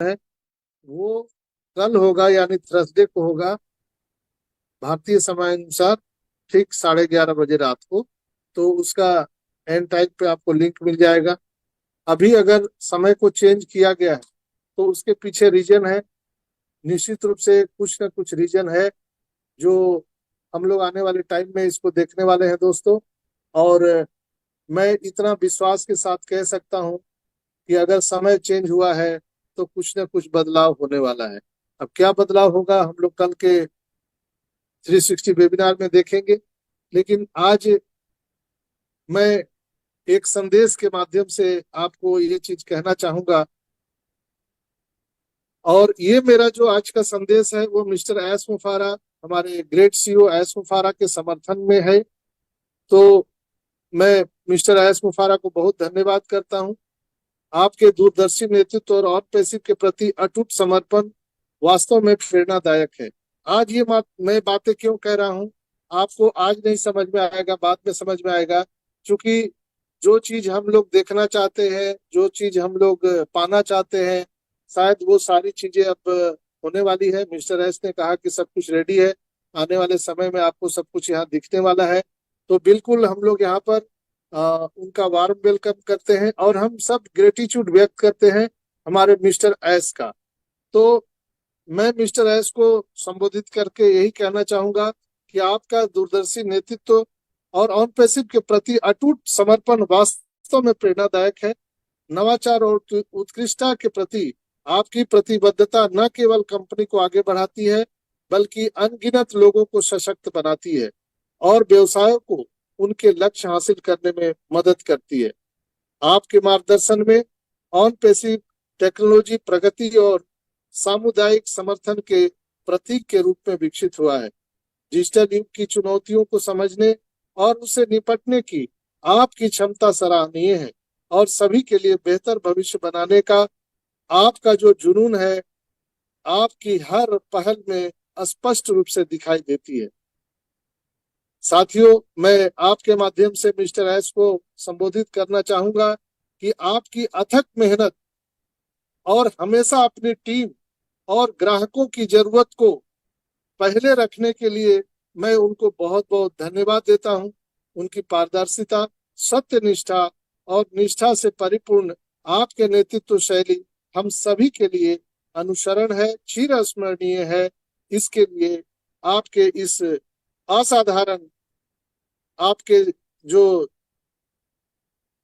है वो कल होगा, यानी थर्सडे को होगा भारतीय समय अनुसार, ठीक 11:30 बजे रात को। तो उसका एंड टाइम पे आपको लिंक मिल जाएगा। अभी अगर समय को चेंज किया गया है तो उसके पीछे रीजन है, निश्चित रूप से कुछ ना कुछ रीजन है जो हम लोग आने वाले टाइम में इसको देखने वाले हैं दोस्तों। और मैं इतना विश्वास के साथ कह सकता हूँ कि अगर समय चेंज हुआ है तो कुछ ना कुछ बदलाव होने वाला है। अब क्या बदलाव होगा हम लोग कल के 360 वेबिनार में देखेंगे। लेकिन आज मैं एक संदेश के माध्यम से आपको ये चीज कहना चाहूंगा, और ये मेरा जो आज का संदेश है वो मिस्टर एस मुफारा, हमारे ग्रेट सीईओ एस मुफारा के समर्थन में है। तो मैं मिस्टर एस मुफारा को बहुत धन्यवाद करता हूँ। आपके दूरदर्शी नेतृत्व और ऑन के प्रति अटूट समर्पण वास्तव में प्रेरणादायक है। आज ये मैं बातें क्यों कह रहा हूँ, आपको आज नहीं समझ में आएगा, बाद में समझ में आएगा। क्योंकि जो चीज हम लोग देखना चाहते हैं, जो चीज हम लोग पाना चाहते हैं, शायद वो सारी चीजें अब होने वाली है। मिस्टर एस ने कहा कि सब कुछ रेडी है, आने वाले समय में आपको सब कुछ यहाँ दिखने वाला है। तो बिल्कुल हम लोग यहाँ पर उनका वार्म वेलकम करते हैं और हम सब ग्रेटिट्यूड व्यक्त करते हैं हमारे मिस्टर एस का। तो मैं मिस्टर एस को संबोधित करके यही कहना चाहूंगा कि आपका दूरदर्शी नेतृत्व और ऑन पैसिव के प्रति अटूट समर्पण वास्तव में प्रेरणादायक है। नवाचार और उत्कृष्टता के प्रति आपकी प्रतिबद्धता न केवल कंपनी को आगे बढ़ाती है बल्कि अनगिनत लोगों को सशक्त बनाती है और व्यवसायों को उनके लक्ष्य हासिल करने में मदद करती है। आपके मार्गदर्शन में ऑन पैसिव टेक्नोलॉजी प्रगति और सामुदायिक समर्थन के प्रतीक के रूप में विकसित हुआ है। डिजिटल युग की चुनौतियों को समझने और उससे निपटने की आपकी क्षमता सराहनीय है और सभी के लिए बेहतर भविष्य बनाने का आपका जो जुनून है आपकी हर पहल में स्पष्ट रूप से दिखाई देती है। साथियों, मैं आपके माध्यम से मिस्टर एस को संबोधित करना चाहूंगा कि आपकी अथक मेहनत और हमेशा अपनी टीम और ग्राहकों की जरूरत को पहले रखने के लिए मैं उनको बहुत बहुत धन्यवाद देता हूं। उनकी पारदर्शिता, सत्यनिष्ठा और निष्ठा से परिपूर्ण आपके नेतृत्व शैली हम सभी के लिए अनुसरण है, चिरस्मरणीय है। इसके लिए आपके इस असाधारण, आपके जो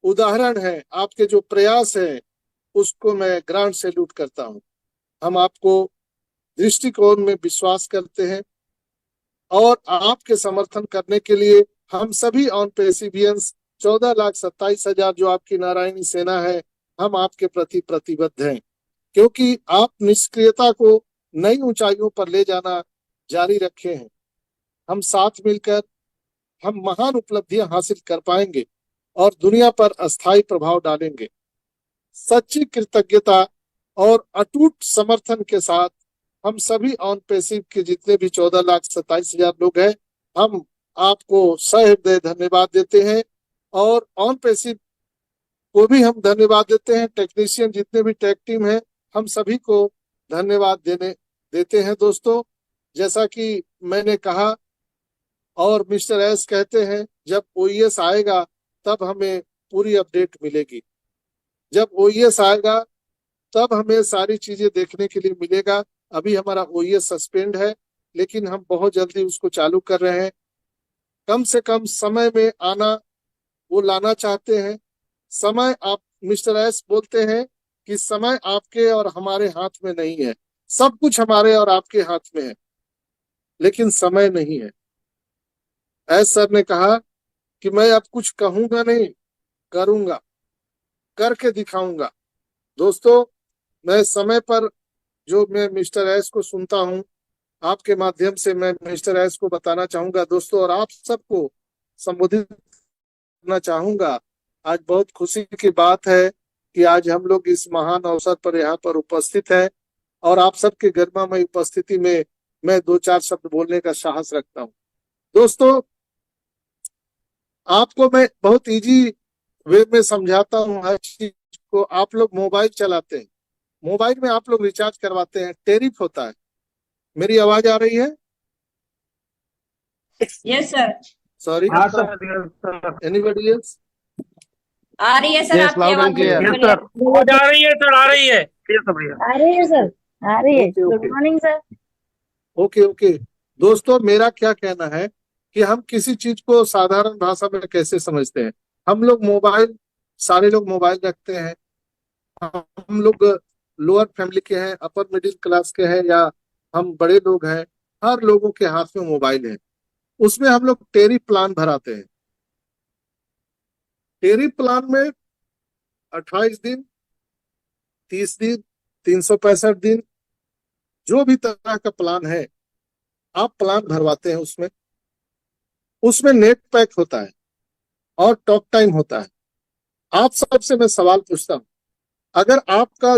उदाहरण है, आपके जो प्रयास है, उसको मैं ग्रांड सैल्यूट करता हूं। हम आपको दृष्टिकोण में विश्वास करते हैं और आपके समर्थन करने के लिए हम सभी ऑन पेसिवियंस 14,27,000 जो आपकी नारायणी सेना है, हम आपके प्रति प्रतिबद्ध हैं। क्योंकि आप निष्क्रियता को नई ऊंचाइयों पर ले जाना जारी रखे हैं। हम साथ मिलकर हम महान उपलब्धियां हासिल कर पाएंगे और दुनिया पर अस्थायी प्रभाव डालेंगे। सच्ची कृतज्ञता और अटूट समर्थन के साथ हम सभी ऑन पैसिव के जितने भी 14,27,000 लोग हैं, हम आपको सहृदय धन्यवाद देते हैं। और ऑन पैसिव को भी हम धन्यवाद देते हैं। टेक्नीशियन जितने भी टेक टीम है, हम सभी को धन्यवाद देते हैं दोस्तों। जैसा कि मैंने कहा और मिस्टर एस कहते हैं, जब ओईएस आएगा तब हमें पूरी अपडेट मिलेगी। जब ओईएस आएगा तब हमें सारी चीजें देखने के लिए मिलेगा। अभी हमारा ओईएस सस्पेंड है, लेकिन हम बहुत जल्दी उसको चालू कर रहे हैं। कम से कम समय में आना वो लाना चाहते हैं। समय, आप मिस्टर एस बोलते हैं कि समय आपके और हमारे हाथ में नहीं है, सब कुछ हमारे और आपके हाथ में है, लेकिन समय नहीं है। एस सर ने कहा कि मैं अब कुछ कहूंगा नहीं, करूंगा, करके दिखाऊंगा। दोस्तों, मैं समय पर जो मैं मिस्टर एस को सुनता हूं, आपके माध्यम से मैं मिस्टर एस को बताना चाहूंगा दोस्तों, और आप सबको संबोधित करना चाहूंगा। आज बहुत खुशी की बात है कि आज हम लोग इस महान अवसर पर यहाँ पर उपस्थित हैं और आप सबके गरिमामय उपस्थिति में मैं दो चार शब्द बोलने का साहस रखता हूँ। दोस्तों, आपको मैं बहुत इजी वे में समझाता हूँ हर चीज को। आप लोग मोबाइल चलाते हैं, मोबाइल में आप लोग रिचार्ज करवाते हैं, टेरिफ होता है। मेरी आवाज आ रही है? Yes sir. सॉरी, हाँ सर, एनीबडी एल्स? आ रही है सर, यस, आपकी लाउड आवाज एंड क्लियर। बिल्कुल यस क्लियर। सर, आवाज आ रही है सर, आ रही है। यस सर भैया, आ रही है सर, आ रही है। Okay good okay morning sir. Okay okay. दोस्तों, मेरा क्या कहना है कि हम किसी चीज को साधारण भाषा में कैसे समझते हैं। हम लोग मोबाइल, सारे लोग मोबाइल रखते हैं। हम लोग लोअर फैमिली के हैं, अपर मिडिल क्लास के हैं, या हम बड़े लोग हैं, हर लोगों के हाथ में मोबाइल है। उसमें हम लोग टेरी प्लान भराते हैं। टेरी प्लान में 28 दिन, 30 दिन, 365 दिन, जो भी तरह का प्लान है, आप प्लान भरवाते हैं। उसमें उसमें नेट पैक होता है और टॉक टाइम होता है। आप सबसे मैं सवाल पूछता हूँ, अगर आपका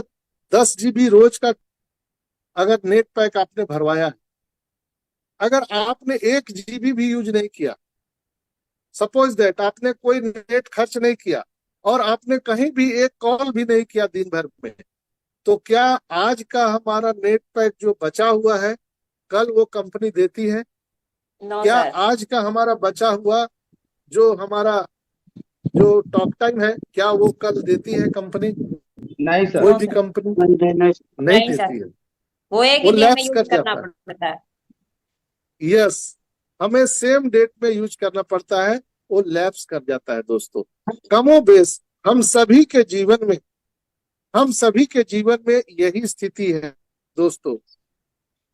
10 GB रोज का अगर नेट पैक आपने भरवाया है, अगर आपने 1 GB भी यूज नहीं किया, सपोज दैट आपने कोई नेट खर्च नहीं किया और आपने कहीं भी एक कॉल भी नहीं किया दिन भर में, तो क्या आज का हमारा नेट पैक जो बचा हुआ है, कल वो कंपनी देती है? नो क्या सर। आज का हमारा बचा हुआ जो हमारा जो टॉक टाइम है, क्या वो कल देती है कंपनी? नहीं सर। कोई नो भी सर। कंपनी नहीं। नहीं नहीं सर, देती है। वो एक वो ही दिन में लैप्स यूज कर करना जाता है। पड़ता है। यस, हमें सेम डेट में यूज करना पड़ता है, वो लैप्स कर जाता है। दोस्तों, कमो बेश हम सभी के जीवन में यही स्थिति है। दोस्तों,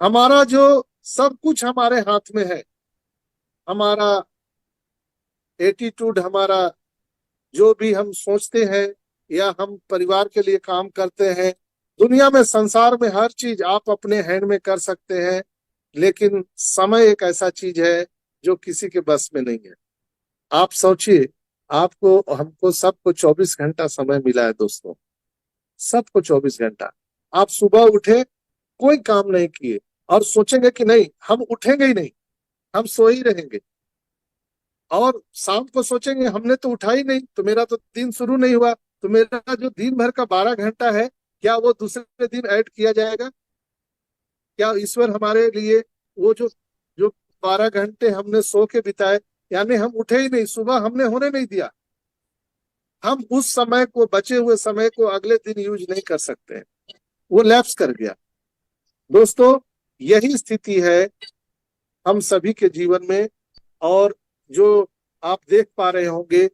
हमारा जो सब कुछ हमारे हाथ में है, हमारा एटीट्यूड, हमारा जो भी हम सोचते हैं या हम परिवार के लिए काम करते हैं, दुनिया में, संसार में हर चीज आप अपने हैंड में कर सकते हैं। लेकिन समय एक ऐसा चीज है जो किसी के बस में नहीं है। आप सोचिए, आपको, हमको, सबको 24 घंटा समय मिला है। दोस्तों, सबको 24 घंटा। आप सुबह उठे, कोई काम नहीं किए, और सोचेंगे कि नहीं हम उठेंगे ही नहीं, हम सो ही रहेंगे, और शाम को सोचेंगे हमने तो उठा ही नहीं, तो मेरा तो दिन शुरू नहीं हुआ, तो मेरा जो दिन भर का 12 घंटा है, क्या वो दूसरे दिन ऐड किया जाएगा? क्या ईश्वर हमारे लिए वो जो जो 12 घंटे हमने सो के बिताए, यानी हम उठे ही नहीं, सुबह हमने होने नहीं दिया, हम उस समय को, बचे हुए समय को अगले दिन यूज नहीं कर सकते हैं, वो लैप्स कर गया। दोस्तों, यही स्थिति है हम सभी के जीवन में। और जो आप देख पा रहे होंगे,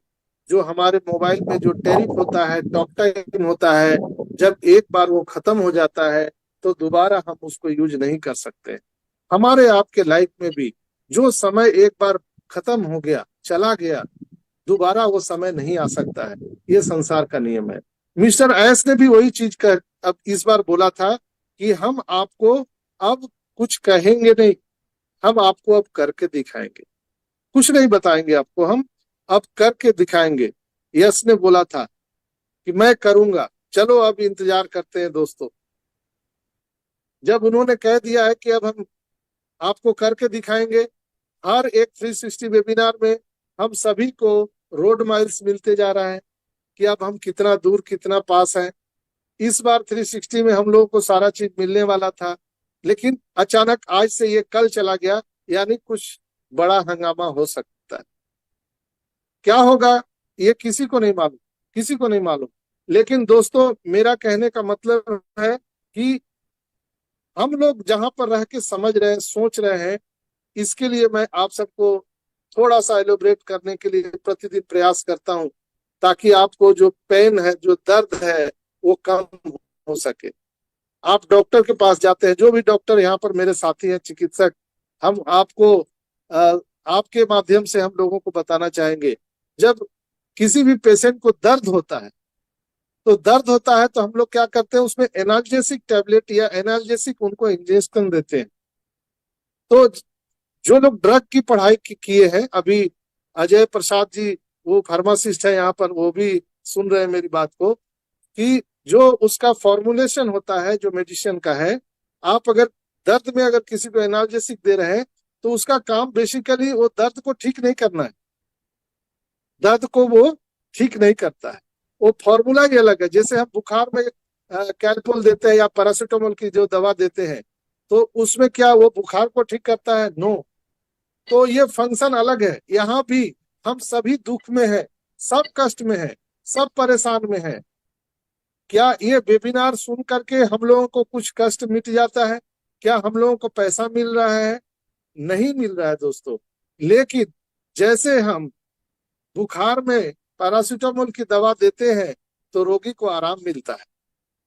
जो हमारे मोबाइल में जो टैरिफ होता है, टॉक टाइम होता है, जब एक बार वो खत्म हो जाता है तो दोबारा हम उसको यूज नहीं कर सकते। हमारे आपके लाइफ में भी जो समय एक बार खत्म हो गया, चला गया, दोबारा वो समय नहीं आ सकता है। ये संसार का नियम है। मिस्टर एस ने भी वही चीज कर अब इस बार बोला था कि हम आपको अब कुछ कहेंगे नहीं, हम आपको अब करके दिखाएंगे। कुछ नहीं बताएंगे आपको, हम अब करके दिखाएंगे। यस ने बोला था कि मैं करूंगा। चलो अब इंतजार करते हैं दोस्तों। जब उन्होंने कह दिया है कि अब हम आपको करके दिखाएंगे, हर एक 360 वेबिनार में हम सभी को रोड माइल्स मिलते जा रहा है कि अब हम कितना दूर, कितना पास हैं। इस बार 360 में हम लोगों को सारा चीज मिलने वाला था, लेकिन अचानक आज से ये कल चला गया, यानी कुछ बड़ा हंगामा हो सकता है। क्या होगा ये किसी को नहीं मालूम, किसी को नहीं मालूम। लेकिन दोस्तों, मेरा कहने का मतलब है कि हम लोग जहां पर रह के समझ रहे हैं, सोच रहे हैं, इसके लिए मैं आप सबको थोड़ा सा एलोब्रेट करने के लिए प्रतिदिन प्रयास करता हूं, ताकि आपको जो पेन है, जो दर्द है, वो कम हो सके। आप डॉक्टर के पास जाते हैं, जो भी डॉक्टर यहाँ पर मेरे साथी हैं, चिकित्सक, हम आपको आपके माध्यम से हम लोगों को बताना चाहेंगे, जब किसी भी पेशेंट को दर्द होता है, तो दर्द होता है तो हम लोग क्या करते हैं, उसमें एनाल्जेसिक टैबलेट या एनाल्जेसिक उनको इंजेक्शन देते हैं। तो जो लोग ड्रग की पढ़ाई किए हैं, अभी अजय प्रसाद जी, वो फार्मासिस्ट है यहाँ पर, वो भी सुन रहे हैं मेरी बात को, कि जो उसका फॉर्मुलेशन होता है, जो मेडिसिन का है, आप अगर दर्द में अगर किसी को एनाल्जेसिक दे रहे हैं, तो उसका काम बेसिकली वो दर्द को ठीक नहीं करना है, दर्द को वो ठीक नहीं करता है। वो फॉर्मूला ही अलग है। जैसे हम बुखार में कैलपोल देते हैं या पैरासीटामोल की जो दवा देते हैं, तो उसमें क्या वो बुखार को ठीक करता है? नो। तो ये फंक्शन अलग है। यहाँ भी हम सभी दुख में है, सब कष्ट में है, सब परेशान में है। क्या ये वेबिनार सुन करके हम लोगों को कुछ कष्ट मिट जाता है? क्या हम लोगों को पैसा मिल रहा है? नहीं मिल रहा है दोस्तों। लेकिन जैसे हम बुखार में पैरासीटामोल की दवा देते हैं तो रोगी को आराम मिलता है,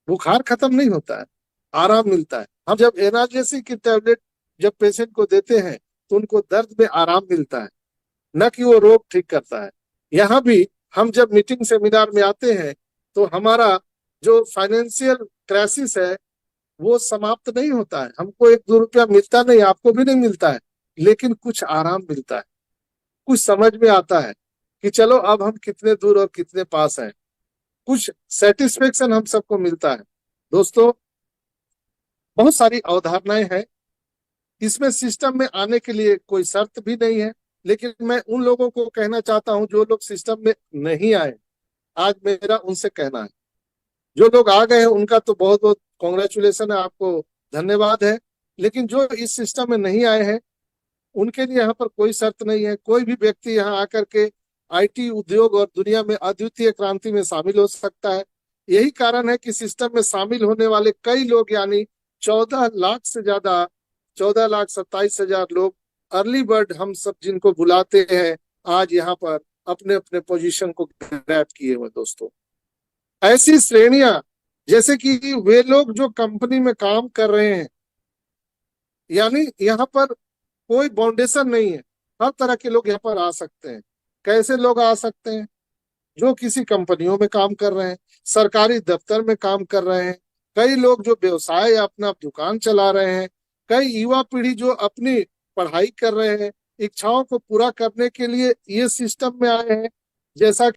बुखार खत्म नहीं होता है, आराम मिलता है। हम जब एनाल्जेसिक की टैबलेट जब पेशेंट को देते हैं तो उनको दर्द में आराम मिलता है, न कि वो रोग ठीक करता है। यहाँ भी हम जब मीटिंग सेमिनार में आते हैं तो हमारा जो फाइनेंशियल क्राइसिस है वो समाप्त नहीं होता है। हमको 1-2 रुपया मिलता नहीं, आपको भी नहीं मिलता है, लेकिन कुछ आराम मिलता है, कुछ समझ में आता है कि चलो अब हम कितने दूर और कितने पास हैं, कुछ सेटिस्फेक्शन हम सबको मिलता है। दोस्तों, बहुत सारी अवधारणाएं हैं इसमें। सिस्टम में आने के लिए कोई शर्त भी नहीं है, लेकिन मैं उन लोगों को कहना चाहता हूं जो लोग सिस्टम में नहीं आए, आज मेरा उनसे कहना है। जो लोग आ गए हैं उनका तो बहुत बहुत कॉन्ग्रेचुलेशन है, आपको धन्यवाद है। लेकिन जो इस सिस्टम में नहीं आए हैं उनके लिए यहाँ पर कोई शर्त नहीं है। कोई भी व्यक्ति यहाँ आकर के आईटी उद्योग और दुनिया में अद्वितीय क्रांति में शामिल हो सकता है। यही कारण है कि सिस्टम में शामिल होने वाले कई लोग यानी 14 लाख से ज्यादा, 14,27,000 लोग अर्ली बर्ड हम सब जिनको बुलाते हैं, आज यहाँ पर अपने अपने पोजीशन को ग्रैब किए हुए। दोस्तों, ऐसी श्रेणियां जैसे कि वे लोग जो कंपनी में काम कर रहे हैं, यानी यहाँ पर कोई बाउंडेशन नहीं है, हर तरह के लोग यहाँ पर आ सकते हैं। कैसे लोग आ सकते हैं? जो किसी कंपनियों में काम कर रहे हैं, सरकारी दफ्तर में काम कर रहे हैं, कई लोग जो व्यवसाय या अपना दुकान चला रहे हैं, कई युवा पीढ़ी जो अपनी पढ़ाई कर रहे हैं, इच्छाओं को पूरा करने के लिए ये सिस्टम में आए हैं। जैसा